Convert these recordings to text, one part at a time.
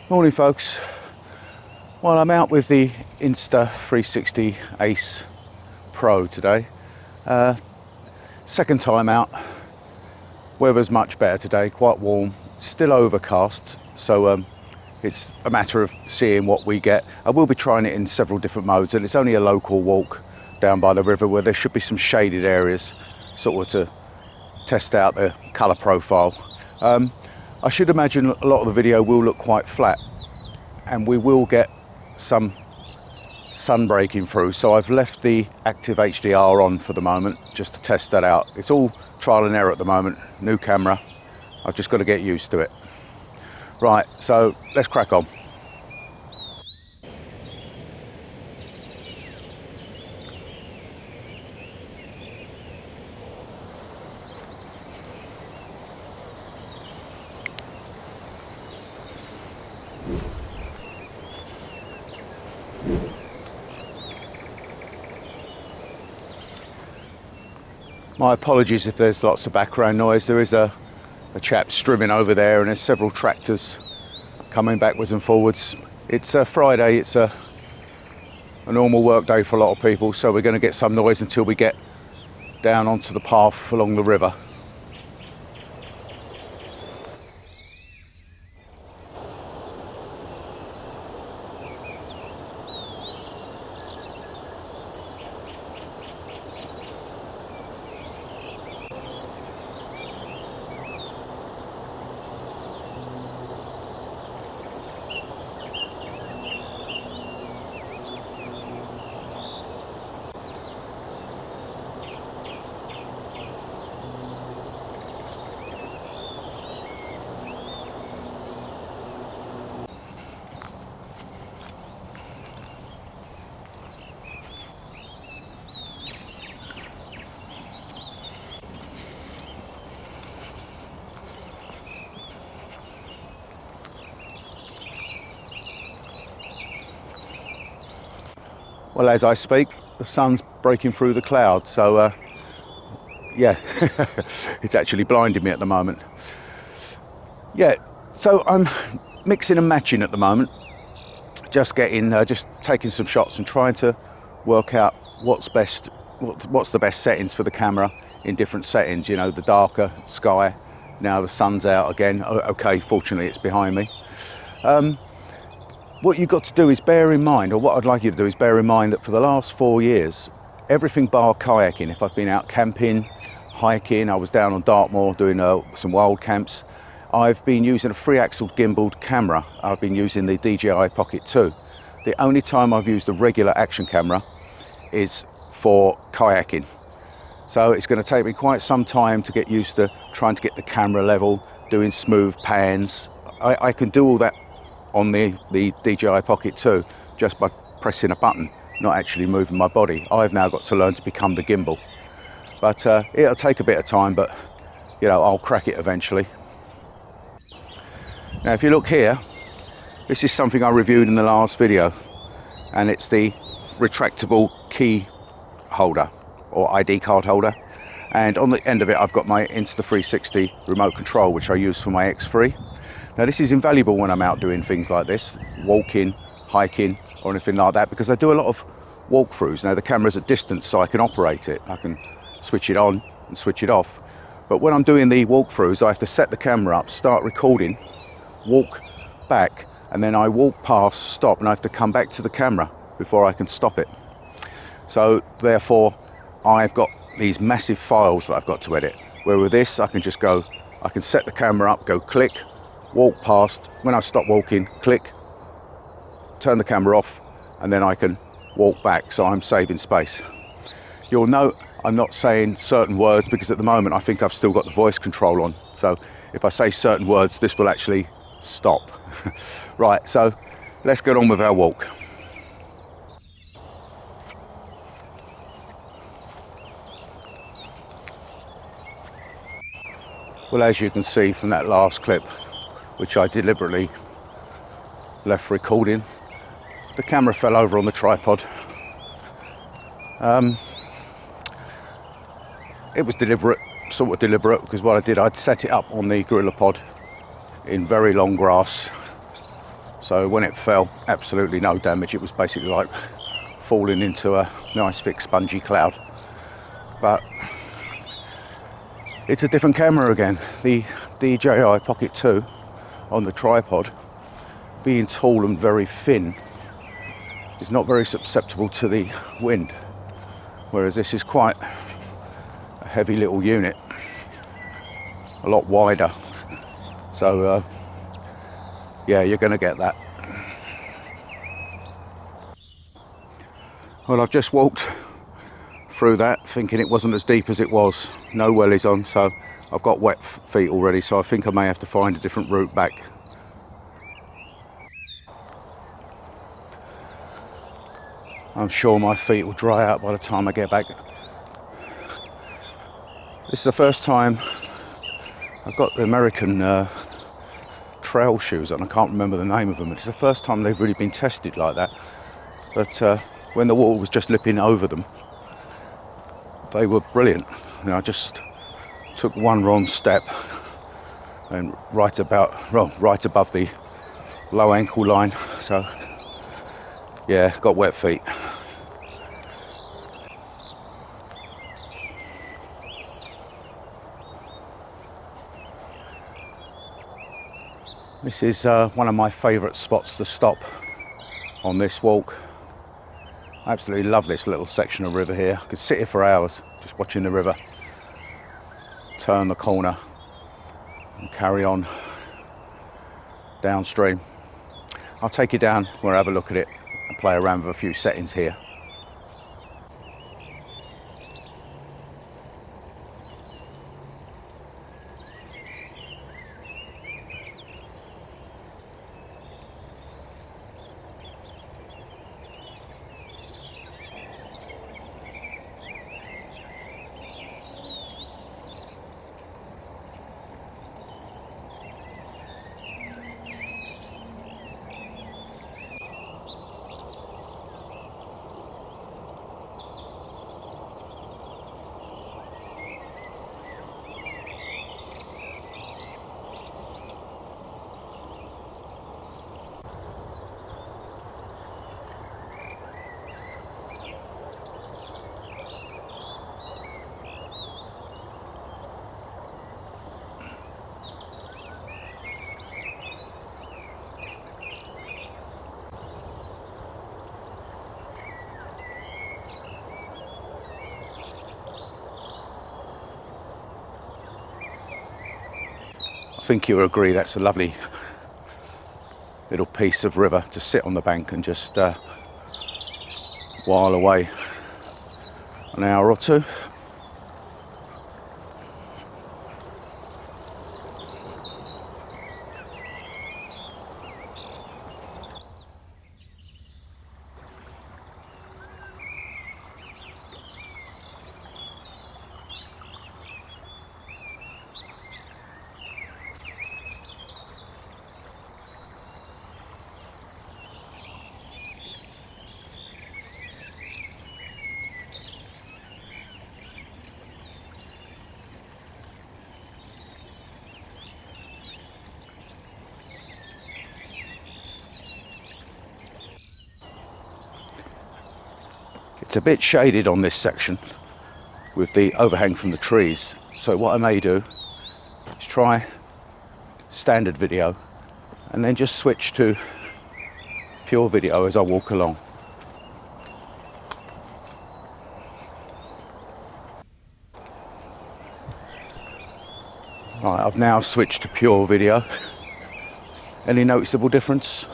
Morning folks. Well, I'm out with the Insta360 Ace Pro today. Second time out. Weather's much better today, quite warm, still overcast, so it's a matter of seeing what we get. I will be trying it in several different modes, and it's only a local walk down by the river where there should be some shaded areas sort of to test out the colour profile. I should imagine a lot of the video will look quite flat and we will get some sun breaking through, so I've left the active HDR on for the moment just to test that out. It's all trial and error at the moment, new camera, I've just got to get used to it. Right, so let's crack on. My apologies if there's lots of background noise. There is a chap strimming over there, and there's several tractors coming backwards and forwards. It's a Friday, it's a normal work day for a lot of people, so we're going to get some noise until we get down onto the path along the river. Well, as I speak, the sun's breaking through the clouds, so yeah, it's actually blinding me at the moment. Yeah, so I'm mixing and matching at the moment, just taking some shots and trying to work out what's the best settings for the camera in different settings. You know, the darker sky, now the sun's out again. Okay, fortunately it's behind me. What you've got to do is bear in mind, or what I'd like you to do is bear in mind, that for the last 4 years, everything bar kayaking, if I've been out camping, hiking, I was down on Dartmoor doing some wild camps, I've been using a 3-axle gimbaled camera. I've been using the DJI Pocket 2. The only time I've used a regular action camera is for kayaking. So it's going to take me quite some time to get used to trying to get the camera level, doing smooth pans. I can do all that on the DJI Pocket 2 just by pressing a button, not actually moving my body. I've now got to learn to become the gimbal, but it'll take a bit of time, but you know, I'll crack it eventually. Now if you look here, this is something I reviewed in the last video, and it's the retractable key holder or ID card holder, and on the end of it I've got my Insta360 remote control, which I use for my X3. Now this is invaluable when I'm out doing things like this, walking, hiking or anything like that, because I do a lot of walkthroughs. Now the camera's at distance, so I can operate it. I can switch it on and switch it off. But when I'm doing the walkthroughs, I have to set the camera up, start recording, walk back, and then I walk past, stop, and I have to come back to the camera before I can stop it. So therefore I've got these massive files that I've got to edit, where with this I can just go, I can set the camera up, go click, walk past, when I stop walking, click, turn the camera off, and then I can walk back, so I'm saving space. You'll note I'm not saying certain words because at the moment I think I've still got the voice control on, so if I say certain words this will actually stop. Right, so let's get on with our walk. Well, as you can see from that last clip, which I deliberately left recording, the camera fell over on the tripod. It was deliberate, sort of deliberate, because what I did, I'd set it up on the gorilla pod in very long grass, So when it fell, absolutely no damage. It was basically like falling into a nice thick spongy cloud. But it's a different camera again. The DJI Pocket 2 on the tripod, being tall and very thin, is not very susceptible to the wind, whereas this is quite a heavy little unit, a lot wider. So yeah, you're going to get that. Well, I've just walked through that thinking it wasn't as deep as it was. No wellies on, so I've got wet feet already, so I think I may have to find a different route back. I'm sure my feet will dry out by the time I get back. This is the first time I've got the American trail shoes on. I can't remember the name of them. It's the first time they've really been tested like that. But when the water was just lipping over them, they were brilliant. You know, I just took one wrong step and right above the low ankle line. So yeah, got wet feet. This is one of my favourite spots to stop on this walk. I absolutely love this little section of river here. I could sit here for hours just watching the river turn the corner and carry on downstream. I'll take you down where I have a look at it and play around with a few settings here. I think you'll agree that's a lovely little piece of river to sit on the bank and just while away an hour or two. It's a bit shaded on this section with the overhang from the trees, so what I may do is try standard video and then just switch to pure video as I walk along. Right, I've now switched to pure video. Any noticeable difference?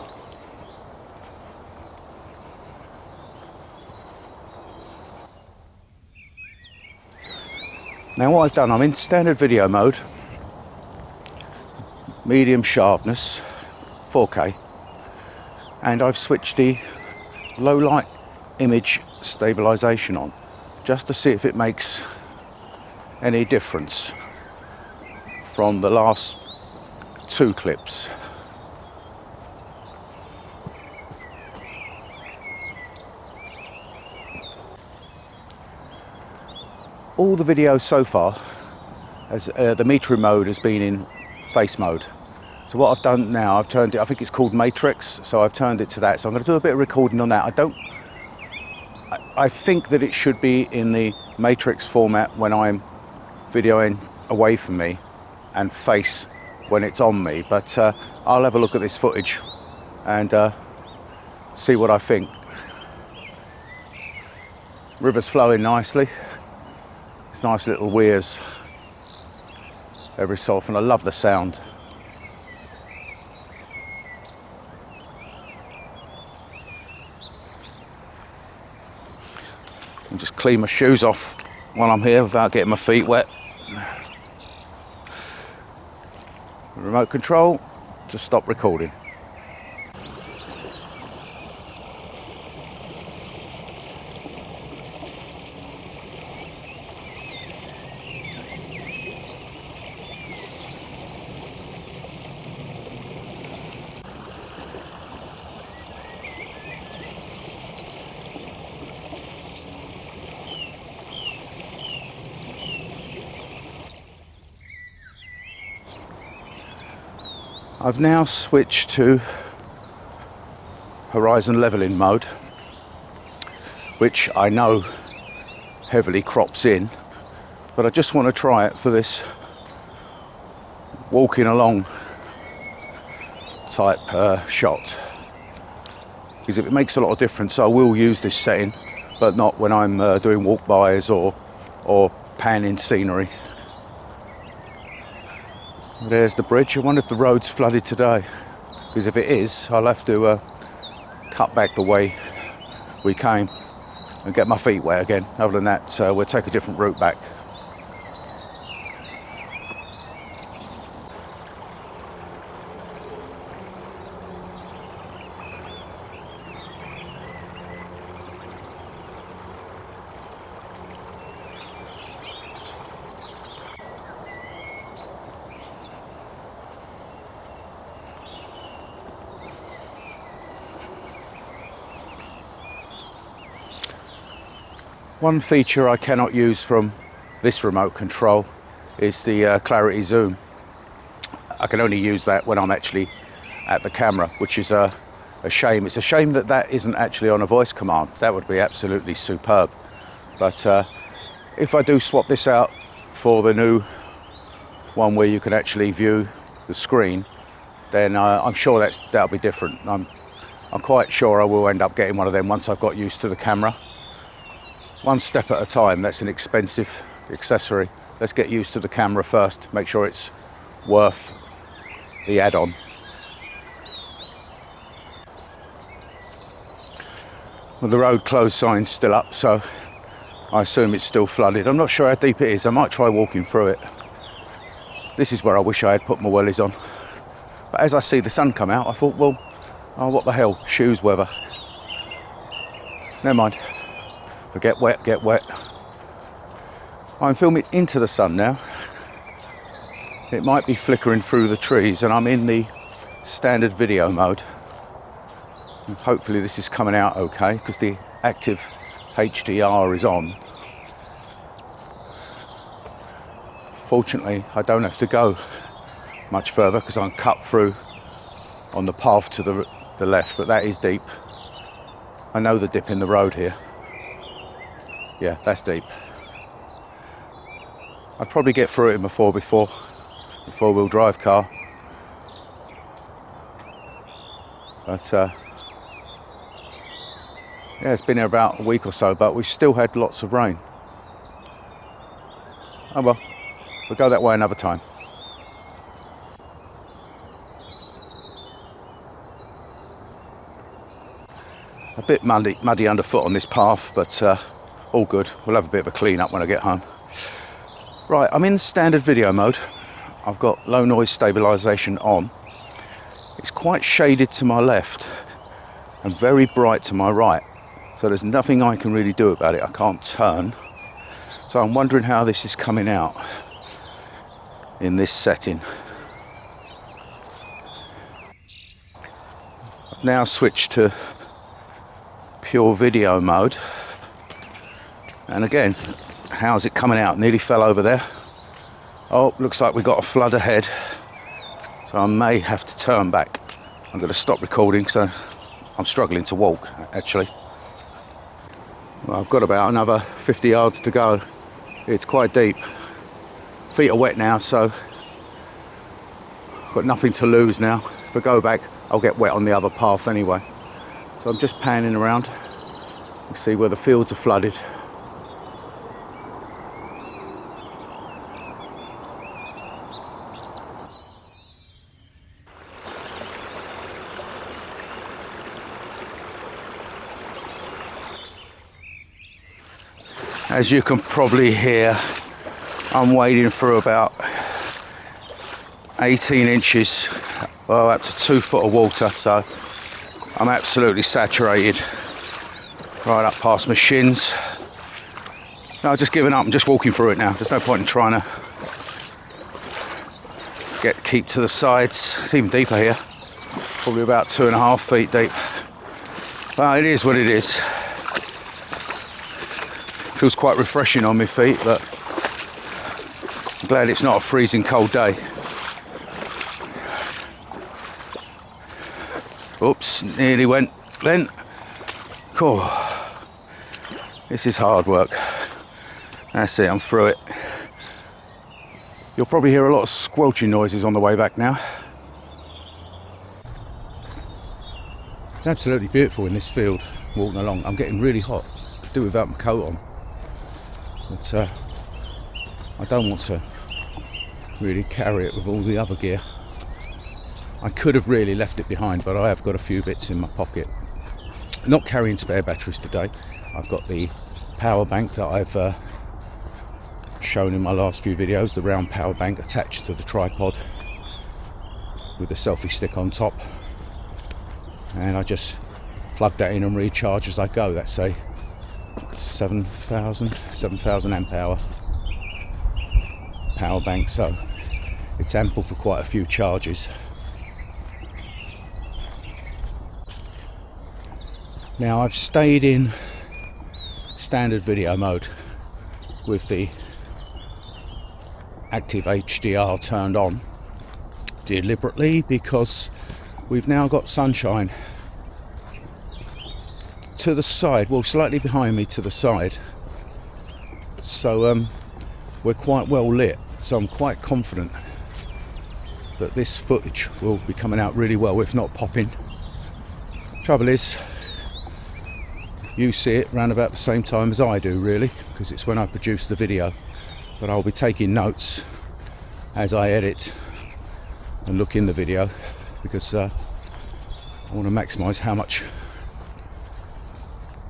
Now what I've done, I'm in standard video mode, medium sharpness, 4K, and I've switched the low light image stabilization on just to see if it makes any difference from the last two clips. All the video so far, as the metering mode has been in face mode, So what I've done now, I've turned it, I think it's called Matrix, so I've turned it to that. So I'm going to do a bit of recording on that. I think that it should be in the Matrix format when I'm videoing away from me, and face when it's on me, but I'll have a look at this footage and see what I think. River's flowing nicely. It's nice little weirs every so often. I love the sound. I'll just clean my shoes off while I'm here without getting my feet wet. Remote control to stop recording. I've now switched to horizon leveling mode, which I know heavily crops in, but I just want to try it for this walking along type shot, because if it makes a lot of difference, I will use this setting, but not when I'm doing walk-bys or panning scenery. There's the bridge. I wonder if the road's flooded today, because if it is, I'll have to cut back the way we came and get my feet wet again. Other than that, we'll take a different route back. One feature I cannot use from this remote control is the clarity zoom. I can only use that when I'm actually at the camera, which is a shame. It's a shame that that isn't actually on a voice command. That would be absolutely superb. But if I do swap this out for the new one where you can actually view the screen, then I'm sure that'll be different. I'm quite sure I will end up getting one of them once I've got used to the camera. One step at a time. That's an expensive accessory. Let's get used to the camera first, make sure it's worth the add-on. Well, the road closed sign's still up, so I assume it's still flooded. I'm not sure how deep it is. I might try walking through it. This is where I wish I had put my wellies on. But as I see the sun come out, I thought, well, oh, what the hell, shoes weather. Never mind. Get wet, get wet. I'm filming into the sun now. It might be flickering through the trees, and I'm in the standard video mode. And hopefully this is coming out okay, because the active HDR is on. Fortunately, I don't have to go much further because I'm cut through on the path to the left, but that is deep. I know the dip in the road here. Yeah, that's deep. I'd probably get through it in my 4x4 drive car. But yeah, it's been here about a week or so, but we've still had lots of rain. Oh well, we'll go that way another time. A bit muddy underfoot on this path, but all good. We'll have a bit of a clean up when I get home. Right, I'm in standard video mode. I've got low noise stabilization on. It's quite shaded to my left and very bright to my right. So there's nothing I can really do about it. I can't turn. So I'm wondering how this is coming out in this setting. I've now switched to pure video mode. And again, how's it coming out? Nearly fell over there. Oh, looks like we've got a flood ahead. So so I may have to turn back. I'm going to stop recording, so I'm struggling to walk actually. Well, I've got about another 50 yards to go. It's quite deep. Feet are wet now, so I've got nothing to lose now. If I go back, I'll get wet on the other path anyway. So I'm just panning around. You see where the fields are flooded. As you can probably hear, I'm wading through about 18 inches, well, up to 2 foot of water, so I'm absolutely saturated right up past my shins. No, I've just given up. I'm just walking through it now. There's no point in trying to keep to the sides. It's even deeper here, probably about 2.5 feet deep. But it is what it is. Feels quite refreshing on my feet, but I'm glad it's not a freezing cold day. Oops, nearly went then. Cool. This is hard work. That's it, I'm through it. You'll probably hear a lot of squelching noises on the way back now. It's absolutely beautiful in this field, walking along. I'm getting really hot. I do without my coat on. But I don't want to really carry it with all the other gear. I could have really left it behind, but I have got a few bits in my pocket. Not carrying spare batteries today. I've got the power bank that I've shown in my last few videos, the round power bank attached to the tripod with the selfie stick on top, and I just plug that in and recharge as I go. That's a 7,000 amp hour power bank, so it's ample for quite a few charges. Now I've stayed in standard video mode with the active HDR turned on deliberately because we've now got sunshine to the side, well, slightly behind me to the side, so we're quite well lit, so I'm quite confident that this footage will be coming out really well, if not popping. Trouble is, you see it around about the same time as I do, really, because it's when I produce the video, but I'll be taking notes as I edit and look in the video, because I want to maximize how much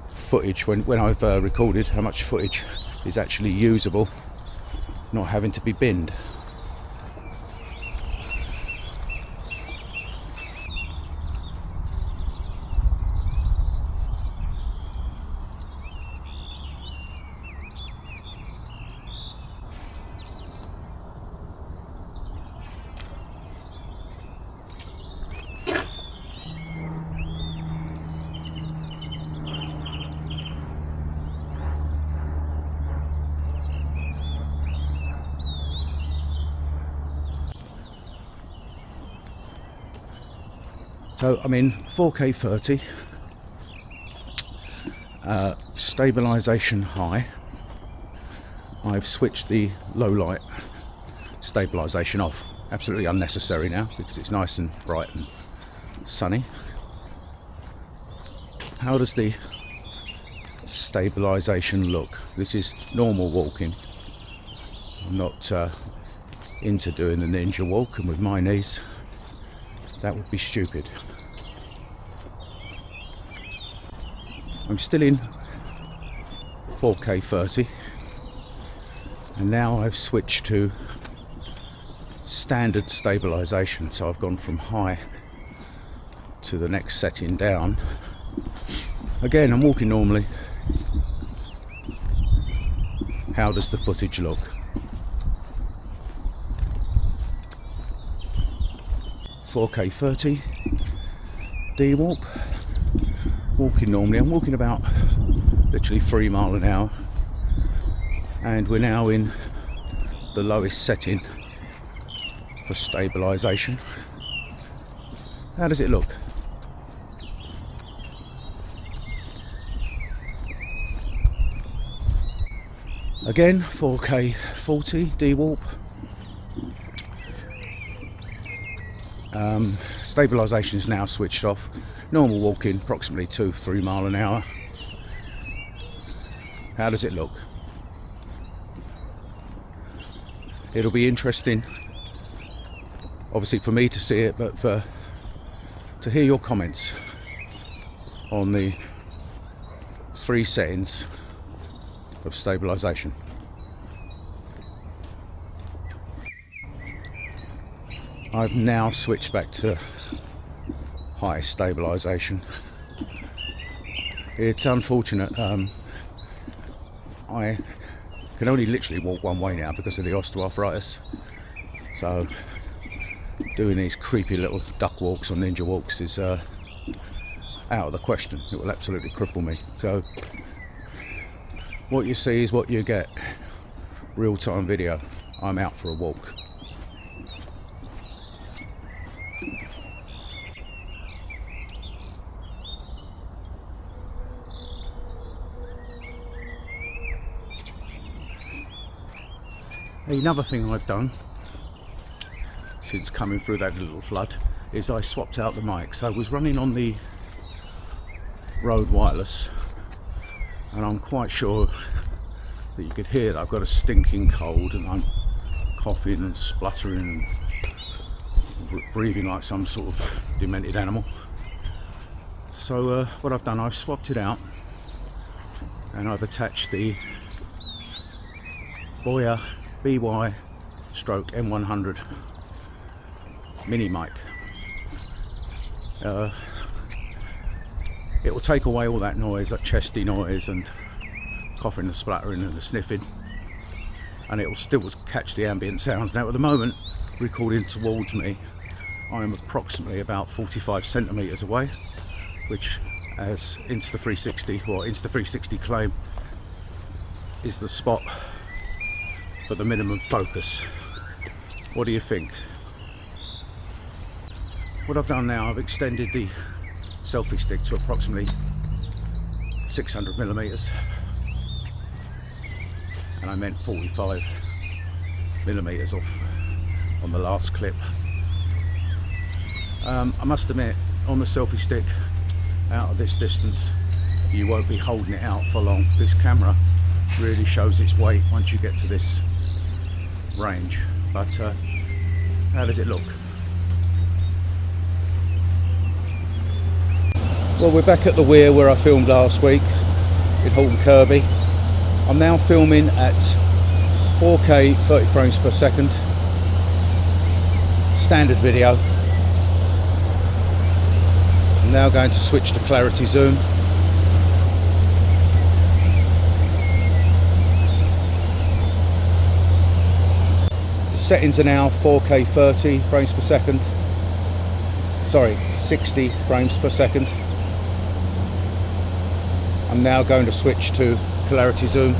footage, when I've recorded, how much footage is actually usable, not having to be binned. So I'm in 4K 30, stabilization high. I've switched the low light stabilization off. Absolutely unnecessary now because it's nice and bright and sunny. How does the stabilization look? This is normal walking. I'm not into doing the ninja walk, and with my knees that would be stupid. I'm still in 4K 30, and now I've switched to standard stabilization, so I've gone from high to the next setting down. Again, I'm walking normally. How does the footage look? .4K 30 D-walk, walking normally. I'm walking about literally 3 miles an hour, and we're now in the lowest setting for stabilization. How does it look? Again, 4K 40 D-warp. Stabilisation is now switched off. Normal walking, approximately 2-3 miles an hour. How does it look? It'll be interesting, obviously for me to see it, but to hear your comments on the 3 settings of stabilisation. I've now switched back to high stabilisation. It's unfortunate, I can only literally walk one way now because of the osteoarthritis, so doing these creepy little duck walks or ninja walks is out of the question. It will absolutely cripple me. So what you see is what you get. Real-time video. I'm out for a walk. Another thing I've done since coming through that little flood is I swapped out the mic. So I was running on the Rode wireless, and I'm quite sure that you could hear that I've got a stinking cold and I'm coughing and spluttering and breathing like some sort of demented animal. So what I've done, I've swapped it out and I've attached the Boya By-M100 mini mic. It will take away all that noise, that chesty noise and coughing and spluttering and the sniffing, and it will still catch the ambient sounds. Now at the moment, recording towards me, I'm approximately about 45 centimeters away, which, as Insta360 or Insta360 claim, is the spot for the minimum focus. What do you think? What I've done now, I've extended the selfie stick to approximately 600 millimeters, and I meant 45 millimeters off on the last clip. I must admit, on the selfie stick out of this distance, you won't be holding it out for long. This camera really shows its weight once you get to this range. But how does it look? Well, we're back at the weir where I filmed last week in Halton Kirby. I'm now filming at 4K 30 frames per second, standard video. I'm now going to switch to clarity zoom. The settings are now 4K 30 frames per second. Sorry, 60 frames per second. I'm now going to switch to clarity zoom.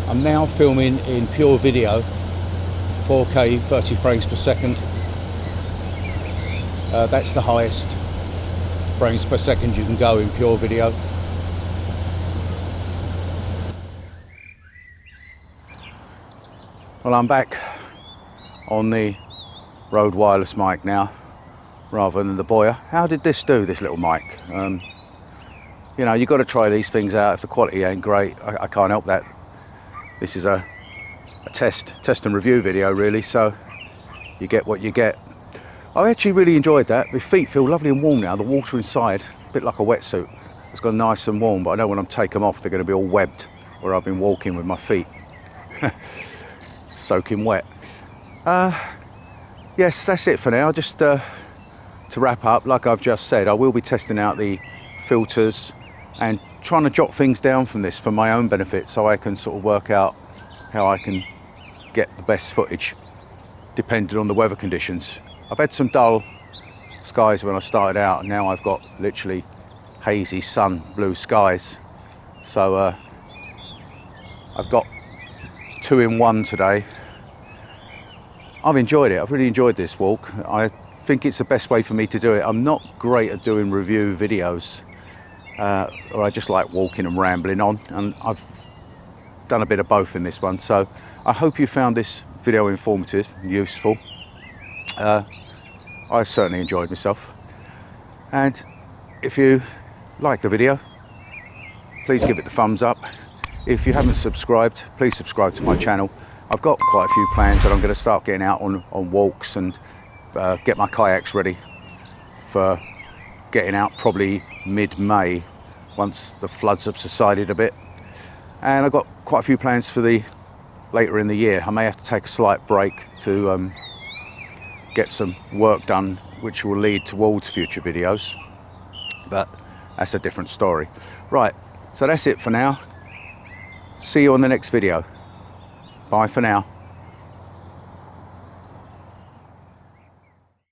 I'm now filming in pure video, 4K 30 frames per second. That's the highest frames per second you can go in pure video. Well, I'm back on the Rode wireless mic now, rather than the Boya. How did this do, this little mic? You know, you've got to try these things out. If the quality ain't great, I can't help that. This is a test and review video, really, so you get what you get. I actually really enjoyed that. My feet feel lovely and warm now. The water inside, a bit like a wetsuit. It's gone nice and warm, but I know when I'm taking them off, they're going to be all webbed, where I've been walking with my feet soaking wet. Yes, that's it for now. Just to wrap up, like I've just said, I will be testing out the filters and trying to jot things down from this for my own benefit, so I can sort of work out how I can get the best footage depending on the weather conditions. I've had some dull skies when I started out, and now I've got literally hazy sun, blue skies. So I've got 2 in 1 today. I've enjoyed it. I've really enjoyed this walk. I think it's the best way for me to do it. I'm not great at doing review videos, or I just like walking and rambling on, and I've done a bit of both in this one. So I hope you found this video informative and useful. I've certainly enjoyed myself, and if you like the video, please give it the thumbs up. If you haven't subscribed, please subscribe to my channel. I've got quite a few plans, and I'm going to start getting out on walks and get my kayaks ready for getting out probably mid-May, once the floods have subsided a bit. And I've got quite a few plans for the later in the year. I may have to take a slight break to get some work done, which will lead towards future videos, but that's a different story. Right, so that's it for now. See you on the next video. Bye for now.